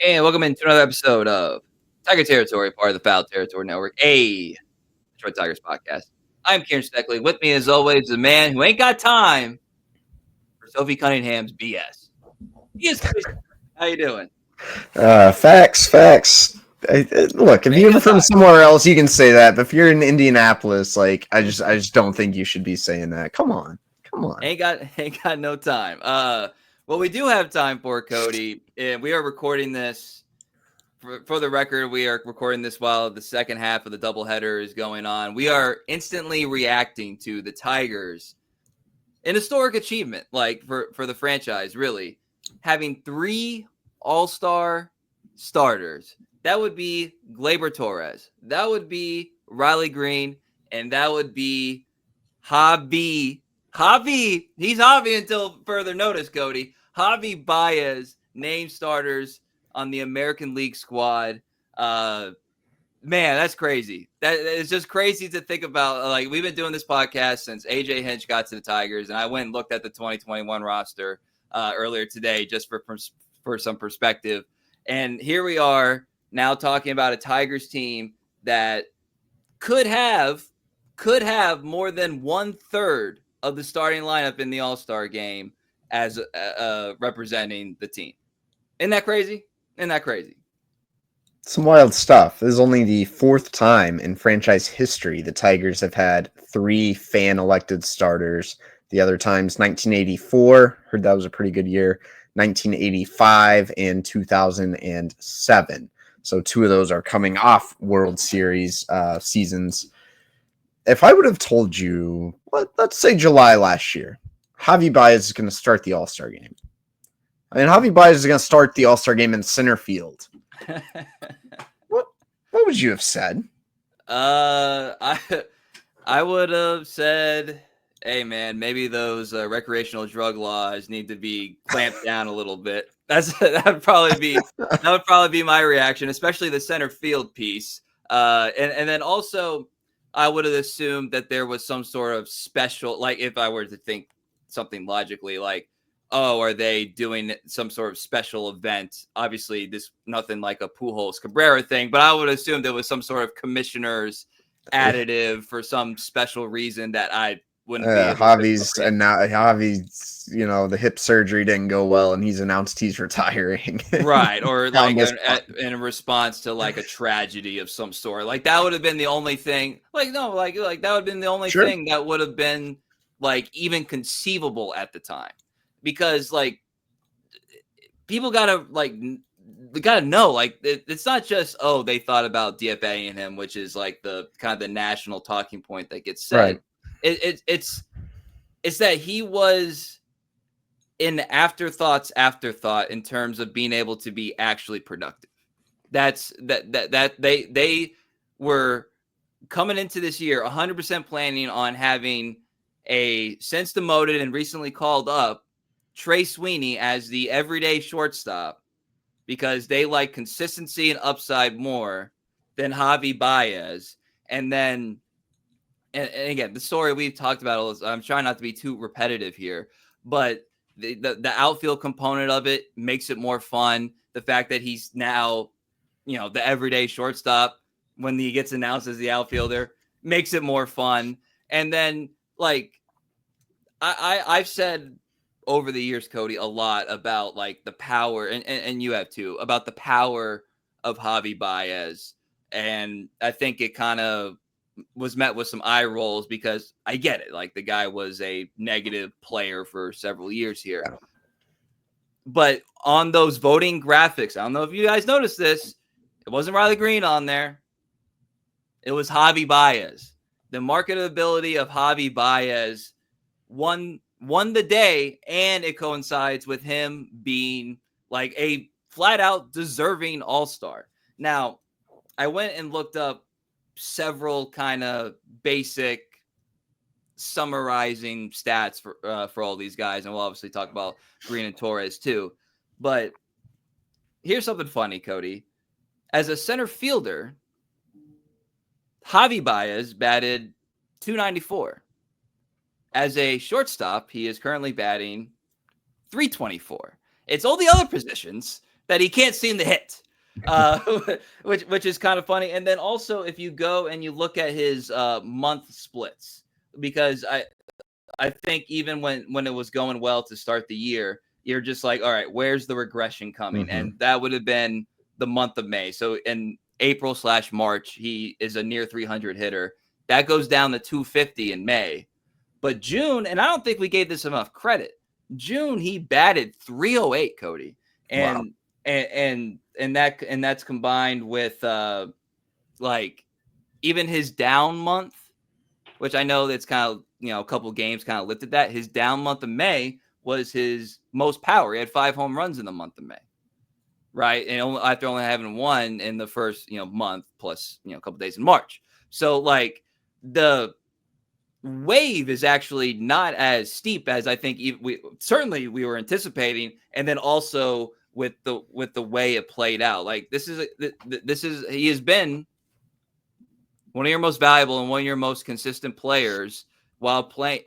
And welcome into another episode of Tiger Territory, part of the Foul Territory Network, a Detroit Tigers podcast. I'm Kieran Steckley. With me, as always, the man who ain't got time for Sophie Cunningham's BS. He is Cody. How you doing? Facts. Look, if Ain't you're got from time. somewhere else, you can say that. But if you're in Indianapolis, I just don't think you should be saying that. Come on. Ain't got no time. What we do have time for, Cody, and we are recording this. For the record, we are recording this while the second half of the doubleheader is going on. We are instantly reacting to the Tigers, an historic achievement, like for the franchise, really, having three all-star starters. That would be Gleyber Torres. That would be Riley Greene, and that would be Javi. He's Javi until further notice, Cody. Javi Baez named starters on the American League squad. Man, that's crazy. That is just crazy to think about. Like, we've been doing this podcast since AJ Hinch got to the Tigers, and I went and looked at the 2021 roster earlier today just for some perspective. And here we are now talking about a Tigers team that could have more than 1/3 of the starting lineup in the All-Star game as representing the team. Isn't that crazy? Isn't that crazy? Some wild stuff. This is only the fourth time in franchise history the Tigers have had three fan-elected starters. The other times, 1984, heard that was a pretty good year, 1985, and 2007. So two of those are coming off World Series seasons. If I would have told you, let's say July last year, Javi Baez is going to start the All-Star game. I mean, Javi Baez is going to start the All-Star game in center field. What would you have said? I would have said, hey man, maybe those recreational drug laws need to be clamped down a little bit. That would probably be my reaction, especially the center field piece. And then also I would have assumed that there was some sort of special, like if I were to think something logically, like, oh, are they doing some sort of special event? Obviously, this nothing like a Pujols Cabrera thing, but I would assume there was some sort of commissioner's additive for some special reason that I wouldn't be able Javi's to. and now Javi's, the hip surgery didn't go well, and he's announced he's retiring. Right, or like in response to like a tragedy of some sort. Like that would have been the only thing. Like no, like that would have been the only thing that would have been like even conceivable at the time. Because like people gotta know, like it's not just they thought about DFAing him, which is like the kind of the national talking point that gets said. Right. It's that he was in afterthought in terms of being able to be actually productive. That's that they were coming into this year 100% planning on having a since demoted and recently called up Trey Sweeney as the everyday shortstop because they like consistency and upside more than Javi Baez. And then, and again, the story we've talked about, I'm trying not to be too repetitive here, but the outfield component of it makes it more fun. The fact that he's now, the everyday shortstop when he gets announced as the outfielder makes it more fun. And then, like, I've said over the years, Cody, a lot about like the power, and you have too, about the power of Javi Baez. And I think it kind of was met with some eye rolls because I get it. Like the guy was a negative player for several years here. But on those voting graphics, I don't know if you guys noticed this, it wasn't Riley Greene on there. It was Javi Baez. The marketability of Javi Baez won the day, and it coincides with him being like a flat out deserving all-star. Now, I went and looked up several kind of basic summarizing stats for all these guys, and we'll obviously talk about Greene and Torres too. But here's something funny, Cody. As a center fielder, Javi Baez batted .294. As a shortstop, he is currently batting .324. It's all the other positions that he can't seem to hit, which is kind of funny. And then also, if you go and you look at his month splits, because I think even when it was going well to start the year, you're just like, all right, where's the regression coming? Mm-hmm. And that would have been the month of May. So in April/March, he is a near 300 hitter. That goes down to 250 in May. But June, and I don't think we gave this enough credit, June he batted 308, Cody. And wow. and that's combined with like even his down month, which I know that's kind of, a couple games kind of lifted that. His down month of May was his most power. He had 5 home runs in the month of May. Right. And after only having one in the first, month plus, a couple days in March. So like the wave is actually not as steep as I think we were anticipating. And then also with the way it played out, like he has been one of your most valuable and one of your most consistent players while playing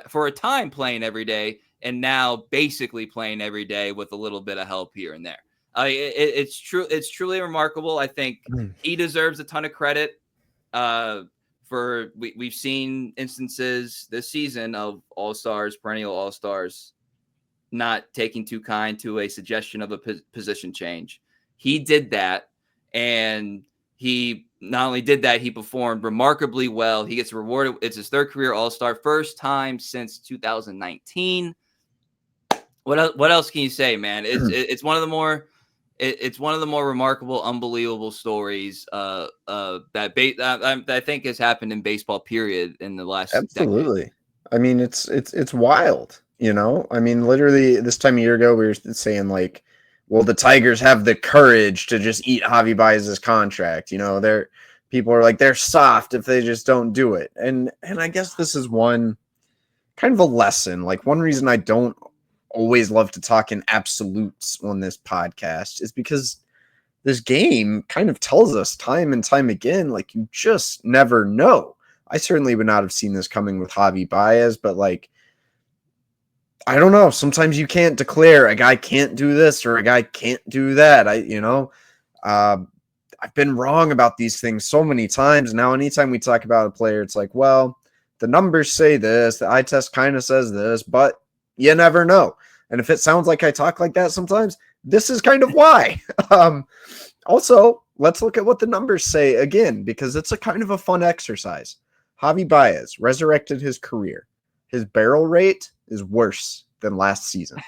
for a time playing every day, and now basically playing every day with a little bit of help here and there. It's true. It's truly remarkable. I think he deserves a ton of credit. We've seen instances this season of all-stars, perennial all-stars, not taking too kind to a suggestion of a position change. He did that, and he not only did that, he performed remarkably well. He gets rewarded. It's his 3rd career all-star, first time since 2019. What else can you say, man? It's one of the more remarkable, unbelievable stories that I think has happened in baseball, period, in the last absolutely decade. I mean, it's wild, I mean, literally this time a year ago we were saying like, well, the Tigers have the courage to just eat Javi Baez's contract. People are like, they're soft if they just don't do it. And I guess this is one kind of a lesson. Like, one reason I don't always love to talk in absolutes on this podcast is because this game kind of tells us time and time again, like, you just never know. I certainly would not have seen this coming with Javi Baez, but like, I don't know. Sometimes you can't declare a guy can't do this or a guy can't do that. I've been wrong about these things so many times. Now, anytime we talk about a player, it's like, well, the numbers say this, the eye test kind of says this, but you never know. And if it sounds like I talk like that sometimes, this is kind of why. Also, let's look at what the numbers say again, because it's a kind of a fun exercise. Javi Baez resurrected his career. His barrel rate is worse than last season.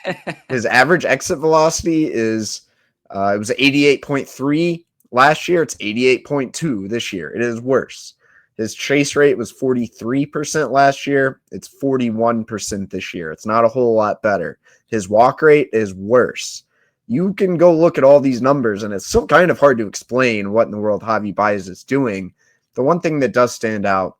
His average exit velocity is, it was 88.3 last year. It's 88.2 this year. It is worse. His chase rate was 43% last year. It's 41% this year. It's not a whole lot better. His walk rate is worse. You can go look at all these numbers, and it's still kind of hard to explain what in the world Javi Baez is doing. The one thing that does stand out,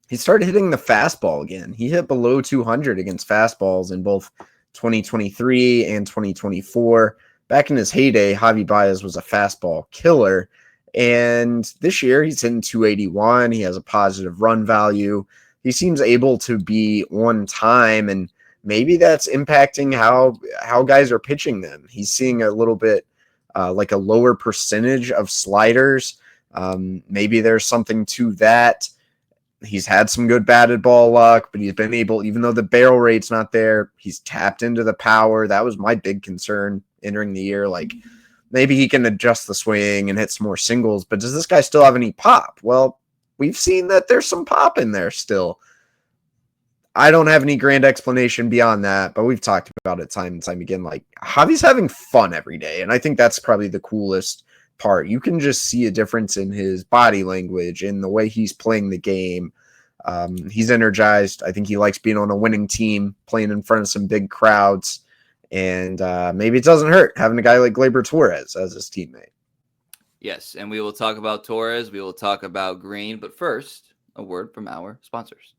he started hitting the fastball again. He hit below 200 against fastballs in both 2023 and 2024. Back in his heyday, Javi Baez was a fastball killer. And this year, he's hitting 281. He has a positive run value. He seems able to be on time, and maybe that's impacting how guys are pitching them. He's seeing a little bit like a lower percentage of sliders. Maybe there's something to that. He's had some good batted ball luck, but he's been able, even though the barrel rate's not there, he's tapped into the power. That was my big concern entering the year. Like, maybe he can adjust the swing and hit some more singles, but does this guy still have any pop? Well, we've seen that there's some pop in there still. I don't have any grand explanation beyond that, but we've talked about it time and time again. Like, Javi's having fun every day, and I think that's probably the coolest part. You can just see a difference in his body language, in the way he's playing the game. He's energized. I think he likes being on a winning team, playing in front of some big crowds. And maybe it doesn't hurt having a guy like Gleyber Torres as his teammate. Yes, and we will talk about Torres. We will talk about Greene. But first, a word from our sponsors.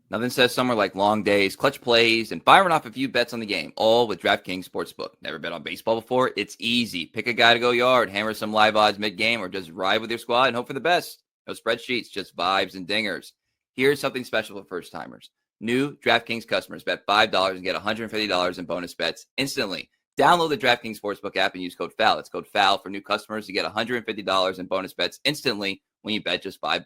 Nothing says summer like long days, clutch plays, and firing off a few bets on the game, all with DraftKings Sportsbook. Never bet on baseball before? It's easy. Pick a guy to go yard, hammer some live odds mid-game, or just ride with your squad and hope for the best. No spreadsheets, just vibes and dingers. Here's something special for first-timers. New DraftKings customers bet $5 and get $150 in bonus bets instantly. Download the DraftKings Sportsbook app and use code FOUL. It's code FOUL for new customers to get $150 in bonus bets instantly when you bet just $5.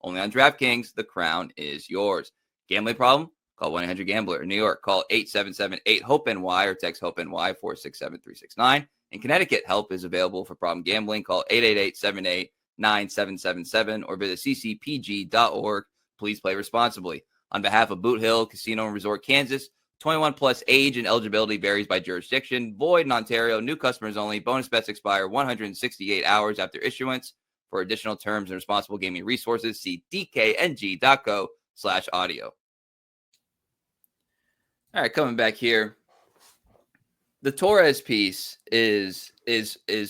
Only on DraftKings, the crown is yours. Gambling problem? Call 1-800-GAMBLER. In New York, call 877-8-HOPE-NY or text HOPE-NY 467-369. In Connecticut, help is available for problem gambling. Call 888-78-9777 or visit ccpg.org. Please play responsibly. On behalf of Boot Hill Casino and Resort, Kansas, 21 plus age and eligibility varies by jurisdiction. Void in Ontario. New customers only. Bonus bets expire 168 hours after issuance. For additional terms and responsible gaming resources, see dkng.co/audio. All right, coming back here. The Torres piece is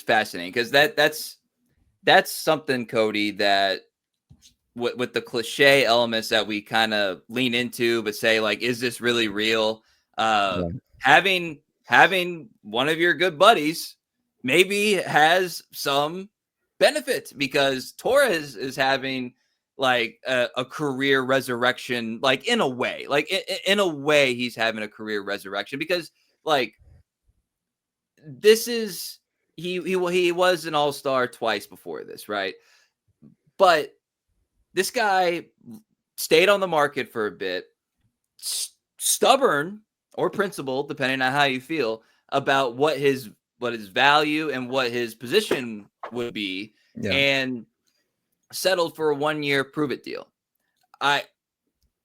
fascinating because that's something, Cody, that with the cliche elements that we kind of lean into, but say like, is this really real? Having one of your good buddies maybe has some benefit because Torres is having like a career resurrection, like in a way, he's having a career resurrection because like this is he was an all-star twice before this, right? But this guy stayed on the market for a bit, stubborn or principled, depending on how you feel about what his value and what his position would be, and settled for a 1-year prove-it deal.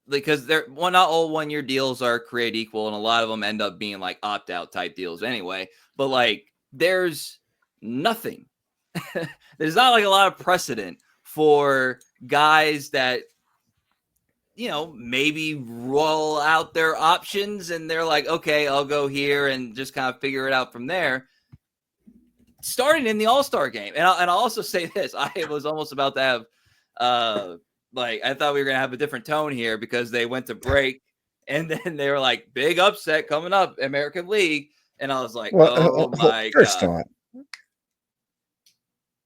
Because not all 1-year deals are created equal, and a lot of them end up being like opt-out type deals anyway. But like, there's nothing. There's not like a lot of precedent for guys that, you know, maybe roll out their options and they're like, okay, I'll go here and just kind of figure it out from there. Starting in the All-Star game. And I'll also say this, I was almost about to have, I thought we were going to have a different tone here because they went to break and then they were like, big upset coming up, American League. And I was like, my God.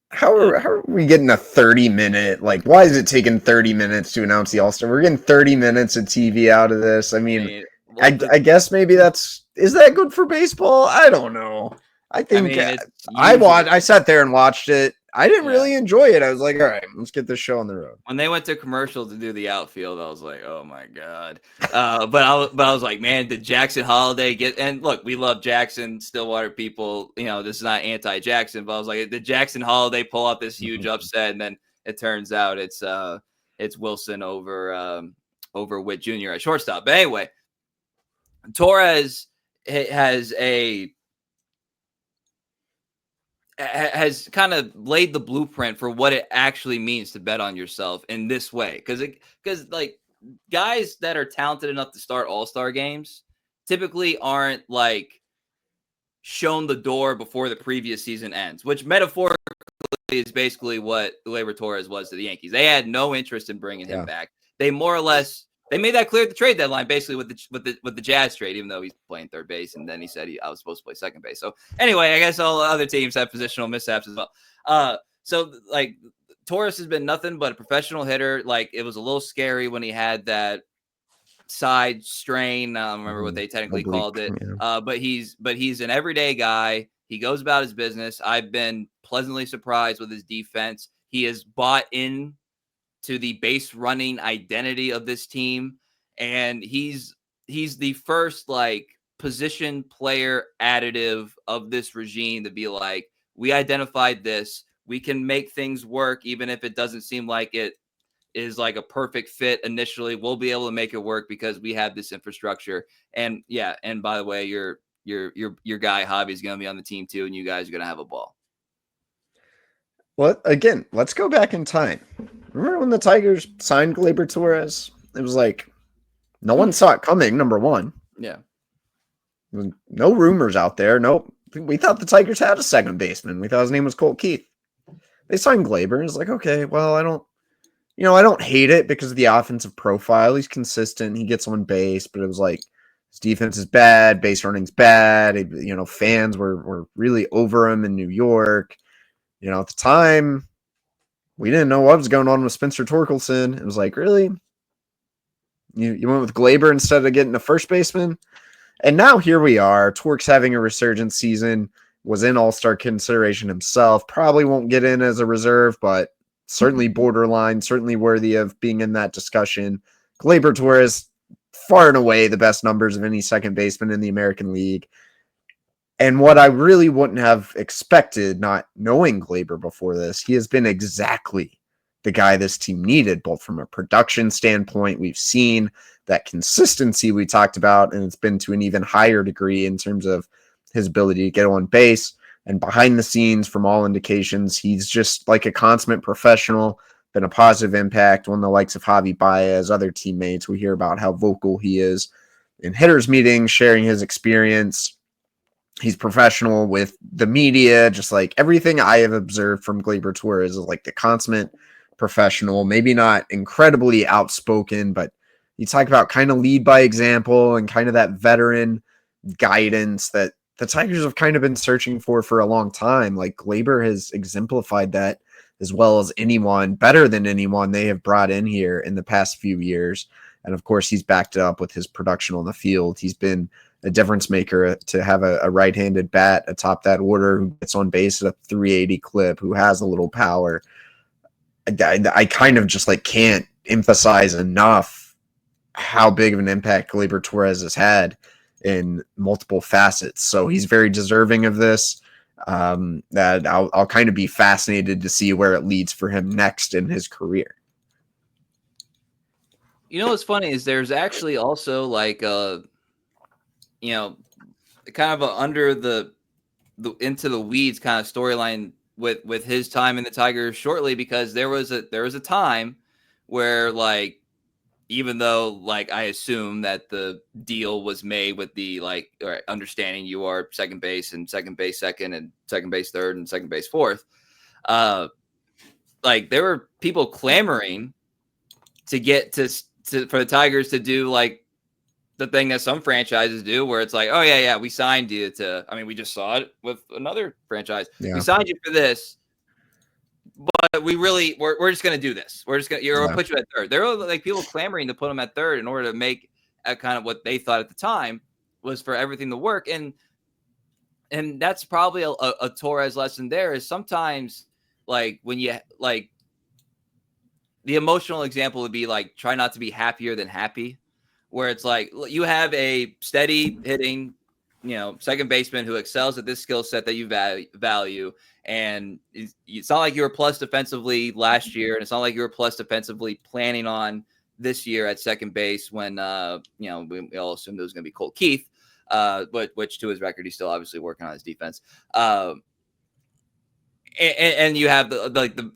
How are we getting a 30-minute? Like, why is it taking 30 minutes to announce the All-Star? We're getting 30 minutes of TV out of this. I mean, I guess maybe is that good for baseball? I don't know. I think I sat there and watched it. I didn't really enjoy it. I was like, all right, let's get this show on the road. When they went to commercial to do the outfield, I was like, oh my God. But I was like, man, did Jackson Holiday get, and look, we love Jackson, Stillwater people, you know, this is not anti-Jackson, but I was like, did Jackson Holiday pull out this huge upset? And then it turns out it's Wilson over Witt Jr. at shortstop. But anyway, Torres has kind of laid the blueprint for what it actually means to bet on yourself in this way. Because like guys that are talented enough to start all-star games typically aren't like shown the door before the previous season ends, which metaphorically is basically what Gleyber Torres was to the Yankees. They had no interest in bringing him back. They more or less, they made that clear at the trade deadline, basically with the Jazz trade, even though he's playing third base, and then he said I was supposed to play second base. So anyway, I guess all other teams have positional mishaps as well. So like Torres has been nothing but a professional hitter. Like it was a little scary when he had that side strain. I don't remember what they technically called it. But he's an everyday guy. He goes about his business. I've been pleasantly surprised with his defense. He has bought in to the base running identity of this team. And he's the first like position player additive of this regime to be like, we identified this. We can make things work, even if it doesn't seem like it is like a perfect fit initially. We'll be able to make it work because we have this infrastructure. And yeah, and by the way, your guy Javi is going to be on the team too, and you guys are going to have a ball. Well, again, let's go back in time. Remember when the Tigers signed Gleyber Torres? It was like no one saw it coming, number one. Yeah. No rumors out there. Nope. We thought the Tigers had a second baseman. We thought his name was Colt Keith. They signed Gleyber. It's like, okay, well, I don't hate it because of the offensive profile. He's consistent. He gets on base, but it was like his defense is bad. Base running's bad. Fans were really over him in New York. At the time, we didn't know what was going on with Spencer Torkelson. It was like, really? You went with Gleyber instead of getting a first baseman? And now here we are. Twerk's having a resurgence season, was in All-Star consideration himself. Probably won't get in as a reserve, but certainly borderline, certainly worthy of being in that discussion. Gleyber Torres, far and away the best numbers of any second baseman in the American League. And what I really wouldn't have expected, not knowing Gleyber before this, he has been exactly the guy this team needed, both from a production standpoint. We've seen that consistency we talked about, and it's been to an even higher degree in terms of his ability to get on base. And behind the scenes, from all indications, he's just like a consummate professional, been a positive impact on the likes of Javier Baez, other teammates. We hear about how vocal he is in hitters meetings, sharing his experience. He's professional with the media, just like everything I have observed from Gleyber Torres is like the consummate professional, maybe not incredibly outspoken, but you talk about kind of lead by example and kind of that veteran guidance that the Tigers have kind of been searching for a long time. Like Gleyber has exemplified that as well as anyone, better than anyone they have brought in here in the past few years. And of course, he's backed it up with his production on the field. He's been a difference maker to have a right-handed bat atop that order who gets on base at a 380 clip, who has a little power. I kind of just like can't emphasize enough how big of an impact Gleyber Torres has had in multiple facets. So he's very deserving of this. That I'll kind of be fascinated to see where it leads for him next in his career. You know what's funny is there's actually also like kind of a under the into the weeds kind of storyline with his time in the Tigers shortly, because there was a time where, like, even though, like, I assume that the deal was made with the, like, all right, understanding you are second base and second base second and second base third and second base fourth, like, there were people clamoring to get to for the Tigers to do, like, the thing that some franchises do, where it's like, oh yeah, we signed you to. I mean, we just saw it with another franchise. Yeah. We signed you for this, but we're just gonna do this. We're gonna put you at third. There were like people clamoring to put him at third in order to make kind of what they thought at the time was for everything to work. And that's probably a Torres lesson. There is sometimes, like, when you, like, the emotional example would be like, try not to be happier than happy. Where it's like you have a steady hitting, second baseman who excels at this skill set that you value. And it's not like you were plus defensively last year, and it's not like you were plus defensively planning on this year at second base when, we all assumed it was going to be Colt Keith, but which, to his record, he's still obviously working on his defense. And you have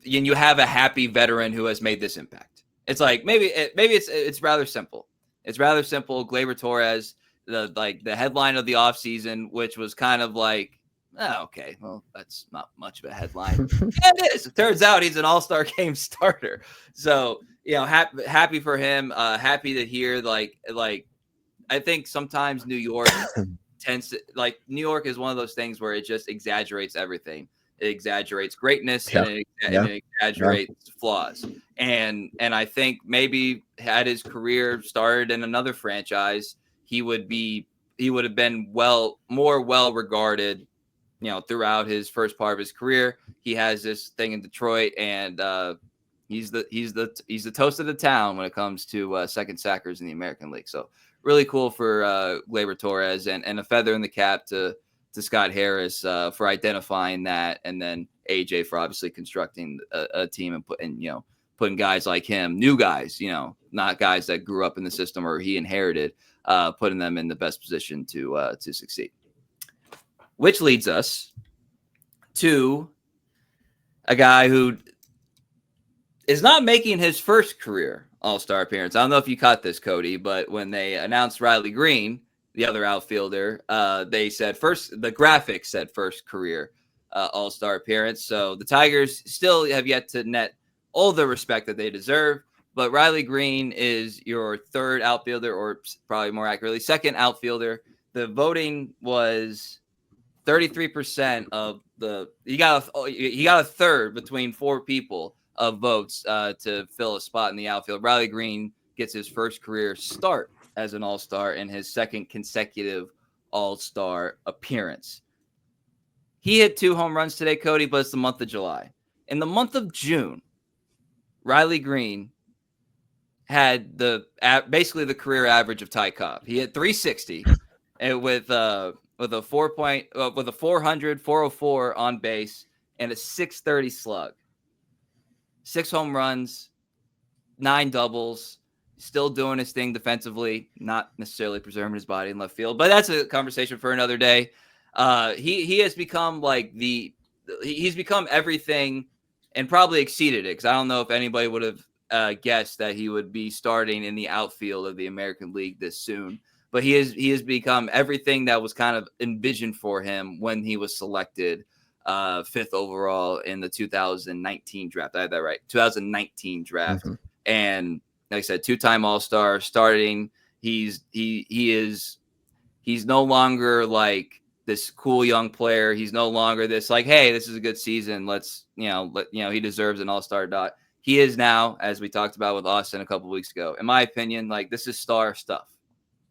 you have a happy veteran who has made this impact. It's like maybe it's rather simple. It's rather simple. Gleyber Torres, the headline of the offseason, which was kind of like, oh, okay, well, that's not much of a headline. Yeah, it is. It turns out he's an all-star game starter. So, happy for him. Happy to hear, like I think sometimes New York tends to, like, New York is one of those things where it just exaggerates everything. It exaggerates greatness, and it exaggerates flaws. And I think maybe had his career started in another franchise, he would have been more well regarded, throughout his first part of his career. He has this thing in Detroit, and he's the toast of the town when it comes to second sackers in the American League. So really cool for Gleyber Torres, and a feather in the cap to Scott Harris for identifying that, and then AJ for obviously constructing a team and putting guys like him, new guys, not guys that grew up in the system or he inherited, putting them in the best position to succeed. Which leads us to a guy who is not making his first career All-Star appearance. I don't know if you caught this, Cody, but when they announced Riley Greene, the other outfielder, they said the graphic said first career All-Star appearance. So the Tigers still have yet to net all the respect that they deserve. But Riley Greene is your third outfielder, or probably more accurately, second outfielder. The voting was 33% of he got a third between four people of votes to fill a spot in the outfield. Riley Greene gets his first career start as an All-Star and his second consecutive All-Star appearance. He hit 2 home runs today, Cody, but it's the month of July. In the month of June, Riley Greene had basically the career average of Ty Cobb. He hit 360 and with a 400, 404 on base and a 630 slug. 6 home runs, 9 doubles, still doing his thing defensively, not necessarily preserving his body in left field, but that's a conversation for another day. He has become like he's become everything and probably exceeded it, because I don't know if anybody would have guessed that he would be starting in the outfield of the American League this soon. But he has become everything that was kind of envisioned for him when he was selected 5th overall in the 2019 draft. I had that right, 2019 draft. Mm-hmm. And like I said, 2-time All-Star starting. He's no longer like this cool young player. He's no longer this like, hey, this is a good season. Let's, he deserves an All-Star dot. He is now, as we talked about with Austin a couple of weeks ago, in my opinion, like this is star stuff.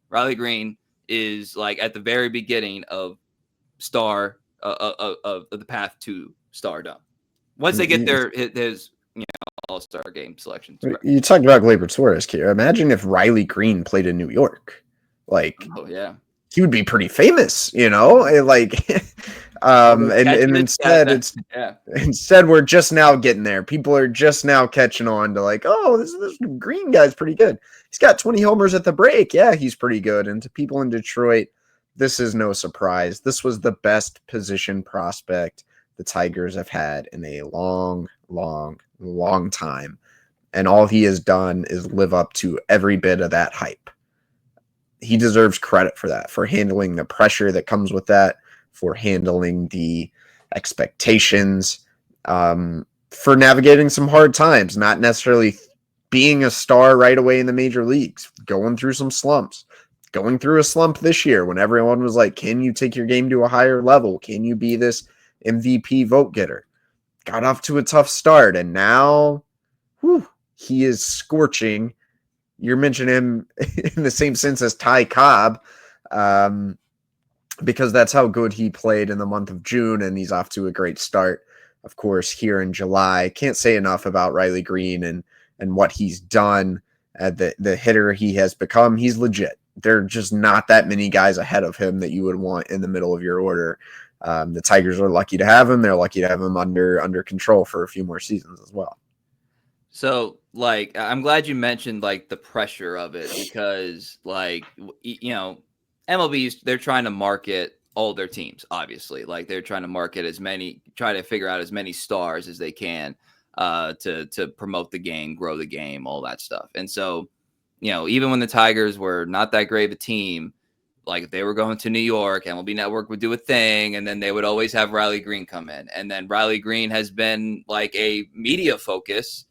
Riley Greene is like at the very beginning of star of the path to stardom. Once they get his All-Star game selections. You talked about Gleyber Torres, Kieran. Imagine if Riley Greene played in New York. Like, oh yeah, he would be pretty famous, like, and instead we're just now getting there. People are just now catching on to like, oh, this Green guy's pretty good. He's got 20 homers at the break. Yeah, he's pretty good. And to people in Detroit, this is no surprise. This was the best position prospect the Tigers have had in a long, long, long time. And all he has done is live up to every bit of that hype. He deserves credit for that, for handling the pressure that comes with that, for handling the expectations, for navigating some hard times, not necessarily being a star right away in the major leagues, going through some slumps, going through a slump this year when everyone was like, can you take your game to a higher level? Can you be this MVP vote getter? Got off to a tough start, and now he is scorching. You're mentioning him in the same sense as Ty Cobb, because that's how good he played in the month of June, and he's off to a great start, of course, here in July. Can't say enough about Riley Greene and what he's done. The hitter he has become, he's legit. There are just not that many guys ahead of him that you would want in the middle of your order. The Tigers are lucky to have him. They're lucky to have him under control for a few more seasons as well. So, like, I'm glad you mentioned, like, the pressure of it, because, like, MLB, they're trying to market all their teams, obviously. Like, they're trying to market try to figure out as many stars as they can to promote the game, grow the game, all that stuff. And so, even when the Tigers were not that great of a team, like, if they were going to New York, MLB Network would do a thing, and then they would always have Riley Greene come in. And then Riley Greene has been, like, a media focus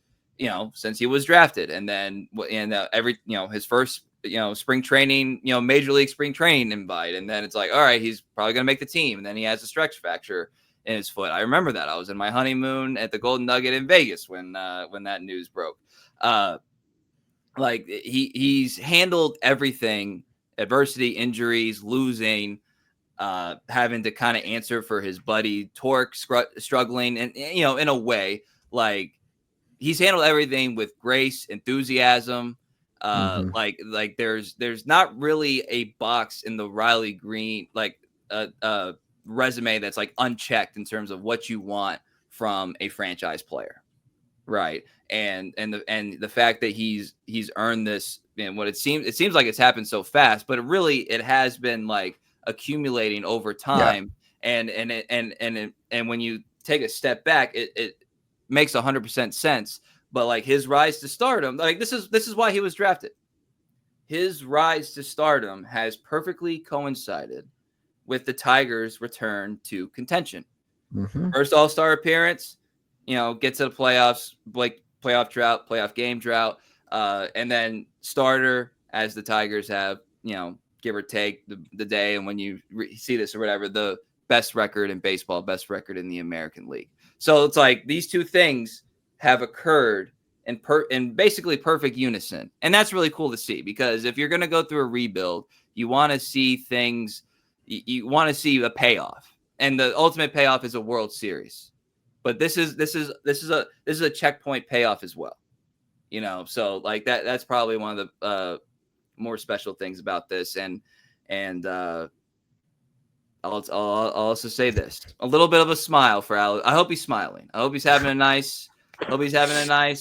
since he was drafted. And then his first, spring training, major league spring training invite. And then it's like, all right, he's probably going to make the team. And then he has a stretch fracture in his foot. I remember that. I was in my honeymoon at the Golden Nugget in Vegas when that news broke. Like he's handled everything, adversity, injuries, losing, having to kind of answer for his buddy Torque struggling. And, in a way, like, he's handled everything with grace, enthusiasm. Like there's not really a box in the Riley Greene, like resume that's like unchecked in terms of what you want from a franchise player. Right. And the fact that he's earned this, and what it seems like it's happened so fast, but it has been like accumulating over time. Yeah. And when you take a step back, it makes 100% sense. But like his rise to stardom, like this is why he was drafted. His rise to stardom has perfectly coincided with the Tigers' return to contention. Mm-hmm. First All-Star appearance, get to the playoffs, playoff drought, playoff game drought, and then starter, as the Tigers have, give or take the day. And when you see this or whatever, the best record in baseball, best record in the American League. So it's like these two things have occurred in basically perfect unison. And that's really cool to see, because if you're going to go through a rebuild, you want to see things, you want to see a payoff, and the ultimate payoff is a World Series. But this is a checkpoint payoff as well. So like that's probably one of the more special things about this. And I'll also say this: a little bit of a smile for Alex. I hope he's smiling. I hope he's having a nice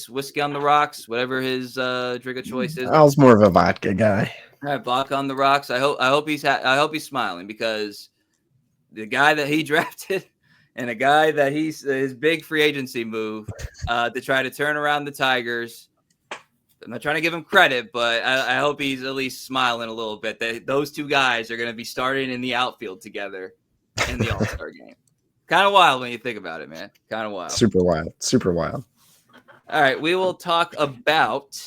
whiskey on the rocks, whatever his drink of choice is. I was more of a vodka guy. All right, vodka on the rocks. I hope he's smiling, because the guy that he drafted and a guy that his big free agency move to try to turn around the Tigers. I'm not trying to give him credit, but I hope he's at least smiling a little bit that those two guys are going to be starting in the outfield together in the All-Star game. Kind of wild when you think about it, man. Kind of wild. Super wild. Super wild. All right, we will talk about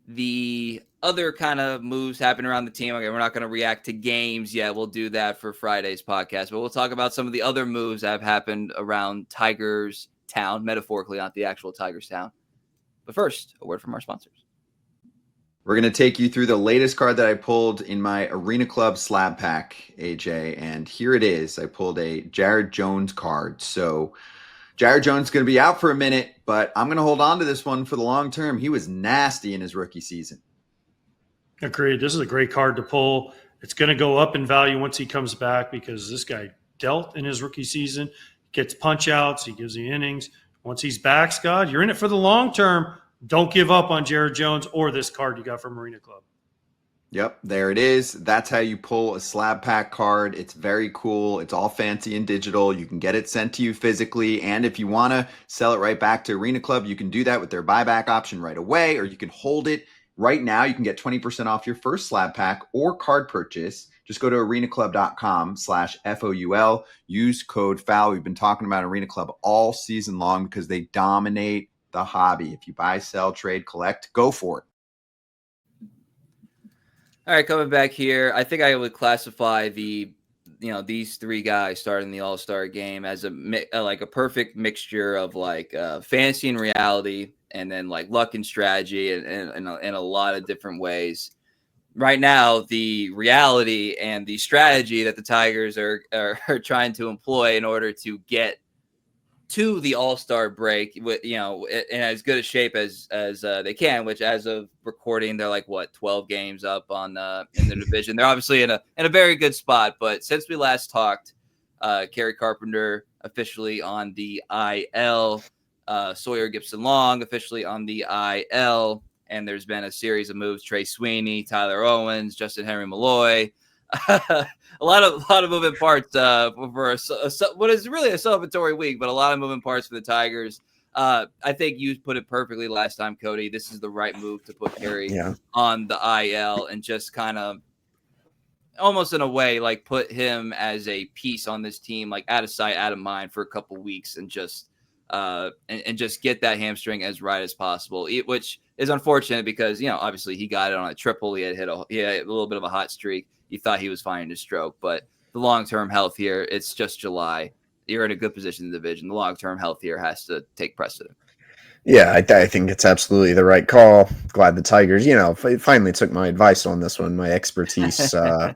the other kind of moves happening around the team. Okay, we're not going to react to games yet. We'll do that for Friday's podcast, but we'll talk about some of the other moves that have happened around Tigers Town, metaphorically, not the actual Tigers Town. But first, a word from our sponsors. We're going to take you through the latest card that I pulled in my Arena Club slab pack, AJ. And here it is. I pulled a Jared Jones card. So Jared Jones is going to be out for a minute, but I'm going to hold on to this one for the long term. He was nasty in his rookie season. Agreed. This is a great card to pull. It's going to go up in value once he comes back, because this guy dealt in his rookie season, gets punch outs, he gives the innings. Once he's back, Scott, you're in it for the long term. Don't give up on Jared Jones or this card you got from Marina Club. Yep, there it is. That's how you pull a slab pack card. It's very cool. It's all fancy and digital. You can get it sent to you physically. And if you want to sell it right back to Arena Club, you can do that with their buyback option right away, or you can hold it right now. You can get 20% off your first slab pack or card purchase. Just go to arenaclub.com/FOUL. Use code FOUL. We've been talking about Arena Club all season long because they dominate the hobby. If you buy, sell, trade, collect, go for it. All right, coming back here, I think I would classify these three guys starting the All-Star game as a perfect mixture of fantasy and reality, and then like luck and strategy, and in a lot of different ways. Right now, the reality and the strategy that the Tigers are trying to employ in order to get to the All-Star break with, in as good a shape as they can, which as of recording, they're 12 games up on in the division. They're obviously in a very good spot, but since we last talked, Kerry Carpenter officially on the IL, Sawyer Gipson-Long officially on the IL, and there's been a series of moves: Trey Sweeney, Tyler Owens, Justin Henry Malloy. a lot of moving parts for what is really a celebratory week, but a lot of moving parts for the Tigers. I think you put it perfectly last time, Cody. This is the right move to put Kerry on the IL and just kind of almost in a way put him as a piece on this team, out of sight, out of mind for a couple weeks, and just get that hamstring as right as possible, which is unfortunate because, obviously he got it on a triple. He had a little bit of a hot streak. You thought he was finding his stroke, but the long-term health here, it's just July. You're in a good position in the division. The long-term health here has to take precedent. Yeah, I think it's absolutely the right call. Glad the Tigers, finally took my advice on this one, my expertise,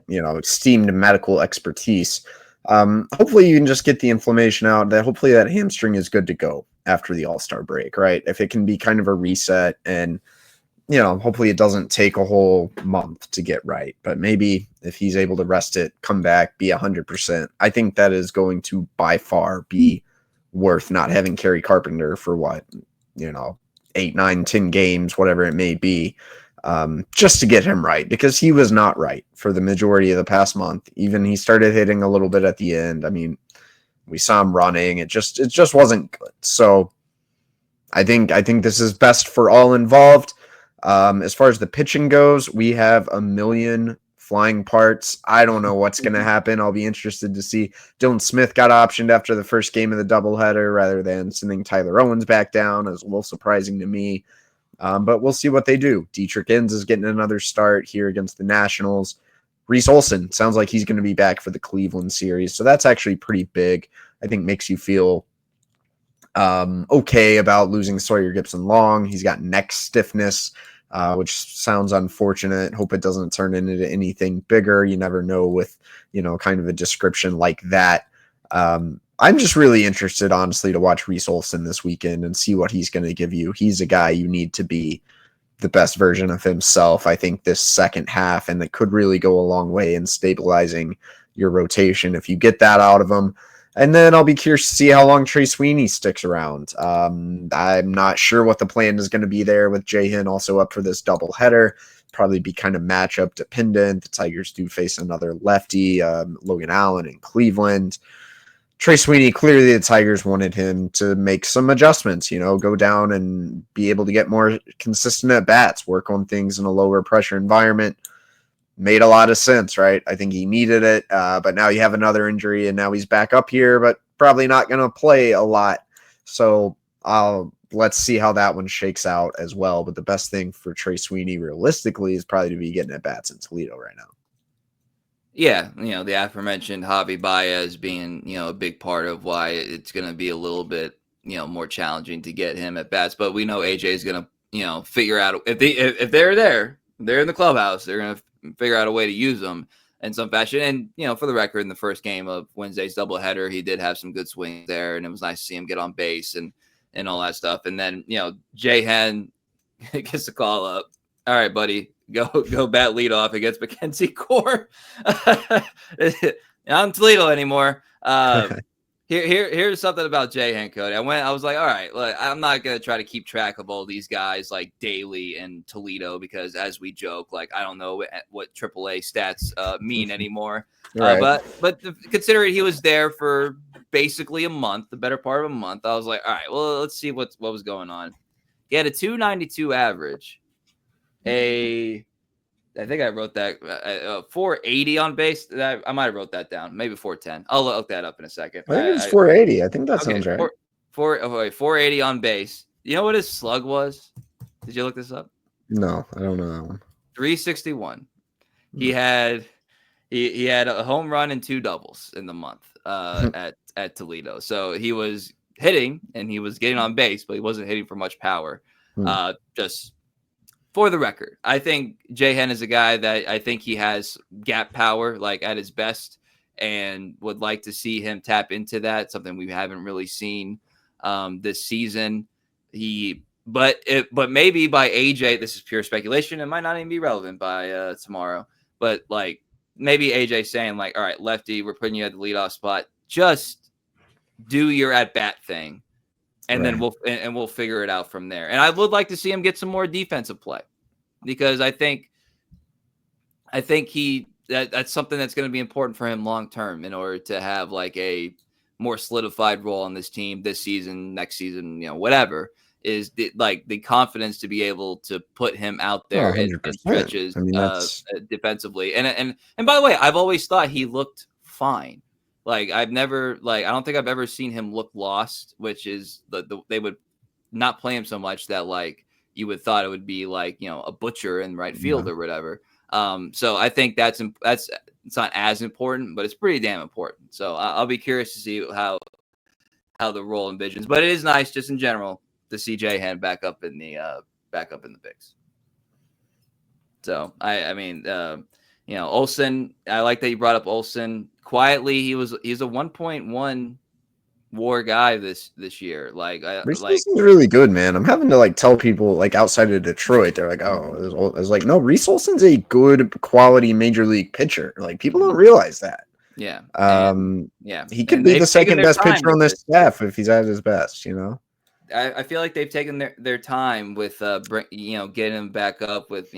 esteemed medical expertise. Hopefully you can just get the inflammation out. Hopefully that hamstring is good to go after the All-Star break, right? If it can be kind of a reset, and hopefully it doesn't take a whole month to get right, but maybe if he's able to rest it, come back, be 100%, I think that is going to by far be worth not having Kerry Carpenter for 8, 9, 10 games, whatever it may be, just to get him right, because he was not right for the majority of the past month. Even he started hitting a little bit at the end. I mean, we saw him running. It just wasn't good. So I think this is best for all involved. As far as the pitching goes, we have a million flying parts. I don't know what's going to happen. I'll be interested to see. Dylan Smith got optioned after the first game of the doubleheader rather than sending Tyler Owens back down. It was a little surprising to me. But we'll see what they do. Dietrich Inns is getting another start here against the Nationals. Reese Olson sounds like he's going to be back for the Cleveland series. So that's actually pretty big. I think makes you feel okay about losing Sawyer Gipson-Long. He's got neck stiffness which sounds unfortunate. Hope it doesn't turn into anything bigger. You never know with, kind of a description like that. I'm just really interested, honestly, to watch Reese Olson this weekend and see what he's going to give you. He's a guy you need to be the best version of himself, I think, this second half, and it could really go a long way in stabilizing your rotation if you get that out of him. And then I'll be curious to see how long Trey Sweeney sticks around. I'm not sure what the plan is going to be there with Jahan also up for this doubleheader. Probably be kind of matchup dependent. The Tigers do face another lefty, Logan Allen in Cleveland. Trey Sweeney, clearly the Tigers wanted him to make some adjustments, go down and be able to get more consistent at bats, work on things in a lower pressure environment. Made a lot of sense, right? I think he needed it, but now you have another injury and now he's back up here, but probably not going to play a lot. So let's see how that one shakes out as well. But the best thing for Trey Sweeney realistically is probably to be getting at bats in Toledo right now. Yeah, the aforementioned Javier Baez being, a big part of why it's going to be a little bit, more challenging to get him at bats. But we know AJ is going to, figure out if they're there, they're in the clubhouse, they're going to figure out a way to use them in some fashion. And, for the record, in the first game of Wednesday's doubleheader, he did have some good swings there, and it was nice to see him get on base and all that stuff. And then, Jahan gets the call up. All right, buddy. Go bat lead off against Mackenzie Core. Not in Toledo anymore. Here's something about Jahan, Cody. I was like, all right, look, I'm not gonna try to keep track of all these guys like daily in Toledo because, as we joke, like I don't know what AAA stats mean anymore. Right. But considering he was there for basically a month, the better part of a month, I was like, all right, well, let's see what was going on. He had a 292 average. I think I wrote that 480 on base. I might have wrote that down. Maybe 410. I'll look that up in a second. I think it's 480. I think that sounds right. 480 on base. You know what his slug was? Did you look this up? No, I don't know that one. 361. He had a home run and 2 doubles in the month at Toledo. So he was hitting and he was getting on base, but he wasn't hitting for much power. Just for the record, I think Jahan is a guy that I think he has gap power, like at his best, and would like to see him tap into that. Something we haven't really seen this season. But maybe by AJ, this is pure speculation. It might not even be relevant by tomorrow. But like maybe AJ saying like, all right, lefty, we're putting you at the leadoff spot. Just do your at bat thing. And then we'll figure it out from there. And I would like to see him get some more defensive play because I think that's something that's going to be important for him long term in order to have like a more solidified role on this team this season, next season, whatever is the confidence to be able to put him out there in stretches defensively. And by the way, I've always thought he looked fine. Like I don't think I've ever seen him look lost, which is they would not play him so much that like you would thought it would be like, a butcher in right field or whatever. So I think it's not as important, but it's pretty damn important. So I'll be curious to see how the role envisions, but it is nice just in general to see Jahan back up in the bigs. So I mean, Olson, I like that you brought up Olson. Quietly, he's a 1.1 WAR guy this year. Reese Olson's really good, man. I'm having to tell people outside of Detroit, they're like, oh, I was like, no, Reese Olson's a good quality major league pitcher. Like people don't realize that. Yeah. He could be the second best pitcher on this staff if he's at his best. I feel like they've taken their time with getting him back up with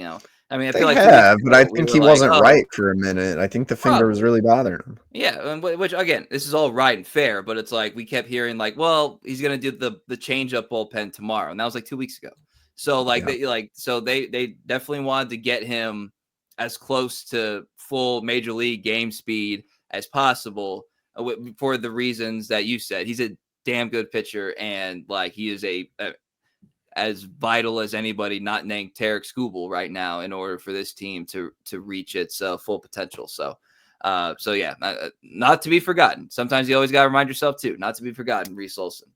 I mean, I they feel like but I think he wasn't right for a minute. I think the finger was really bothering him. Yeah, which again, this is all right and fair, but it's like we kept hearing well, he's gonna do the changeup bullpen tomorrow, and that was 2 weeks ago. So they definitely wanted to get him as close to full major league game speed as possible for the reasons that you said. He's a damn good pitcher, and he is as vital as anybody not named Tarek Skubal right now in order for this team to reach its full potential. So yeah, not to be forgotten. Sometimes you always got to remind yourself too, not to be forgotten, Reese Olson.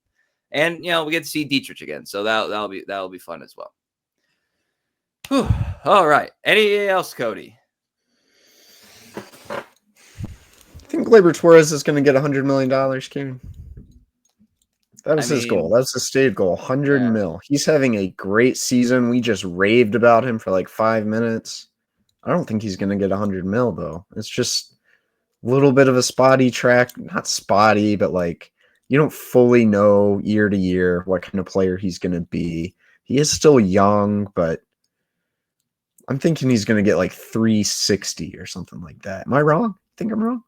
And we get to see Dietrich again, so that'll be fun as well. Whew. All right. Anything else, Cody? I think Gleyber Torres is going to get $100 million, Kieran. That was his goal. That was his stated goal, 100 mil. He's having a great season. We just raved about him for like 5 minutes. I don't think he's going to get 100 mil, though. It's just a little bit of a spotty track. Not spotty, but like you don't fully know year to year what kind of player he's going to be. He is still young, but I'm thinking he's going to get like 360 or something like that. Am I wrong? Think I'm wrong?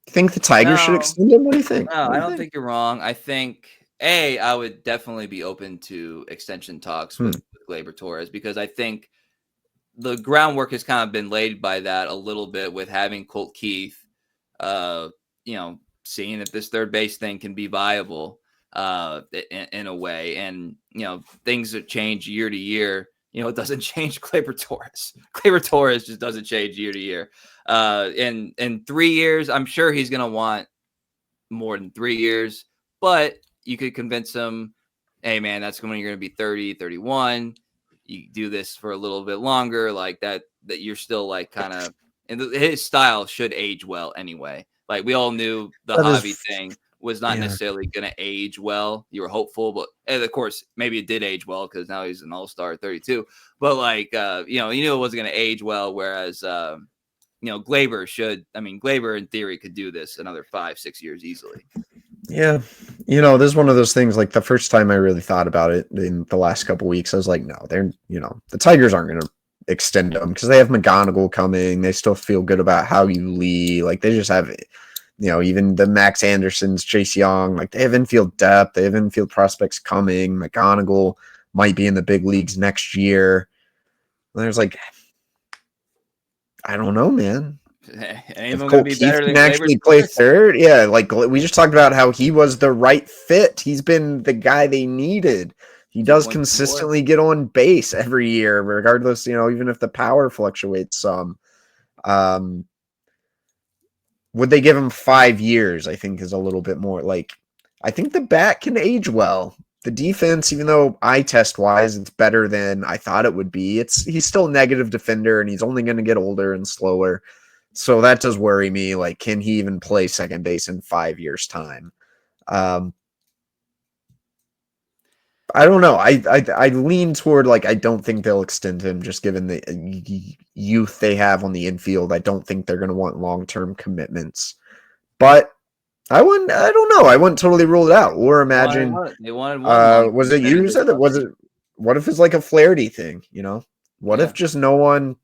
You think the Tigers should extend him? What do you think? No, I don't think you're wrong. I think, I would definitely be open to extension talks with Gleyber Torres because I think the groundwork has kind of been laid by that a little bit with having Colt Keith, seeing if this third base thing can be viable in a way. And, things that change year to year. It doesn't change Gleyber Torres. Gleyber Torres just doesn't change year to year. In 3 years, I'm sure he's going to want more than 3 years, but you could convince him, hey, man, that's when you're going to be 30, 31. You do this for a little bit longer, like that you're still like kind of, and his style should age well anyway. Like we all knew the hobby thing was not necessarily going to age well. You were hopeful, but of course, maybe it did age well because now he's an all-star at 32. But like, you knew it wasn't going to age well. Whereas, Gleyber Gleyber in theory could do this another 5-6 years easily. Yeah. This is one of those things, like the first time I really thought about it in the last couple of weeks, I was like, no, they're, the Tigers aren't going to extend them because they have McGonigal coming. They still feel good about how you lead. Like they just have, even the Max Andersons, Chase Young, like they have infield depth. They have infield prospects coming. McGonigal might be in the big leagues next year. And there's like, I don't know, man. If Colt Keith can actually play third, like we just talked about how he was the right fit. He's been the guy they needed. He does consistently get on base every year, regardless, even if the power fluctuates some. Would they give him 5 years? I think is a little bit more like, I think the bat can age well. The defense, even though eye test wise, it's better than I thought it would be. He's still a negative defender and he's only going to get older and slower. So that does worry me. Like, can he even play second base in 5 years' time? I don't know. I lean toward like I don't think they'll extend him just given the youth they have on the infield. I don't think they're going to want long-term commitments. But I don't know. I wouldn't totally rule it out. Or imagine they wanted one. Was it you said that? Was it? What if it's like a Flaherty thing? What if just no one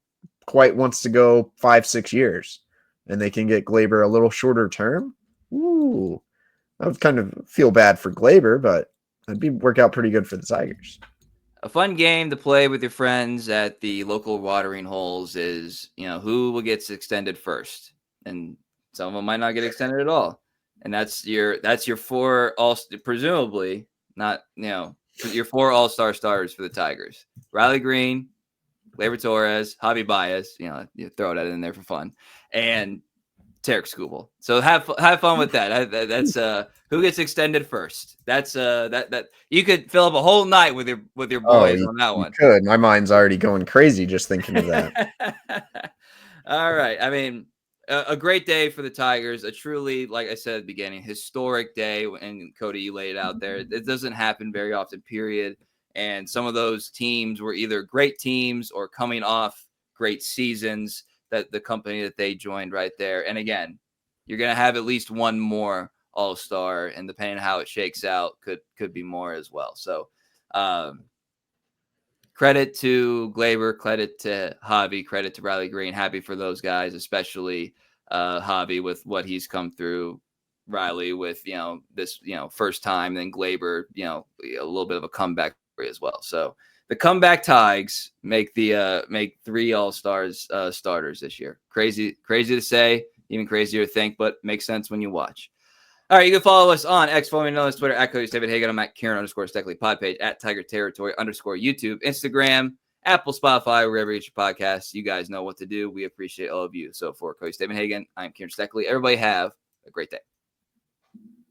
quite wants to go 5-6 years, and they can get Gleyber a little shorter term? Ooh, I would kind of feel bad for Gleyber, but it'd work out pretty good for the Tigers. A fun game to play with your friends at the local watering holes is, who gets extended first, and some of them might not get extended at all. And that's your 4 presumably not, your 4 all-star starters for the Tigers. Riley Greene, Gleyber Torres, Javier Baez, you throw that in there for fun, and Tarek Skubal. So have fun with that. That's who gets extended first. That's that you could fill up a whole night with your boys on that one. Could. My mind's already going crazy just thinking of that. All right. I mean, a great day for the Tigers. A truly, like I said at the beginning, historic day. And Cody, you laid it out there. It doesn't happen very often, period. And some of those teams were either great teams or coming off great seasons that the company that they joined right there. And again, you're going to have at least one more all-star, and depending on how it shakes out, could be more as well. So credit to Gleyber, credit to Javi, credit to Riley Greene. Happy for those guys, especially Javi with what he's come through. Riley with, this, first time, then Gleyber, a little bit of a comeback as well. So the comeback Tigers make 3 all-stars starters this year. Crazy to say, even crazier to think, but makes sense when you watch. All right, you can follow us on X, follow me on Twitter at Cody Stavenhagen. I'm at Kieran_Steckley, pod page at Tiger Territory _ YouTube, Instagram, Apple, Spotify, wherever you get your podcasts. You guys know what to do. We appreciate all of you. So for Cody Stavenhagen, I'm Kieran Steckley. Everybody have a great day.